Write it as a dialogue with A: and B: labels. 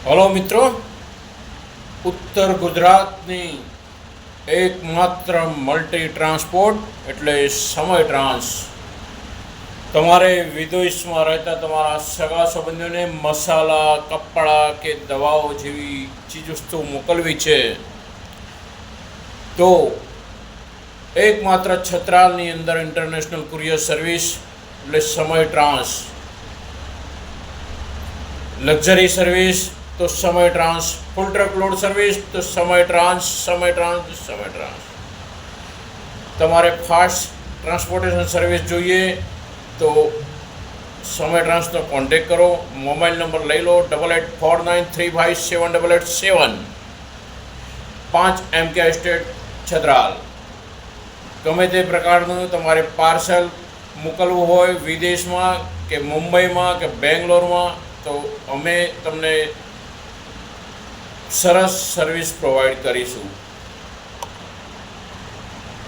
A: Hello મિત્રો, ઉત્તર ગુજરાતની એકમાત્ર મલ્ટી ટ્રાન્સપોર્ટ એટલે સમય ટ્રાન્સ. તમારે વિદેશમાં રહેતા તમારા સગા સંબંધીઓને મસાલા, કપડાં કે દવાઓ જેવી ચીજવસ્તુ મોકલવી છે તો એકમાત્ર છત્રાલની અંદર ઇન્ટરનેશનલ કુરિયર સર્વિસ એટલે સમય ટ્રાન્સ. લક્ઝરી સર્વિસ તો સમય ટ્રાન્સ, ફૂલ ટ્રક લોડ સર્વિસ તો સમય ટ્રાન્સ. તમારે ફાસ્ટ ટ્રાન્સપોર્ટેશન સર્વિસ જોઈએ તો સમય ટ્રાન્સનો કોન્ટેક કરો. મોબાઈલ નંબર લઈ લો 8849357887. 5 MK એસ્ટેટ છત્રાલ. ગમે તે પ્રકારનું તમારે પાર્સલ મોકલવું હોય વિદેશમાં કે મુંબઈમાં કે બેંગ્લોરમાં તો અમે તમને સરસ સર્વિસ પ્રોવાઈડ કરીશું.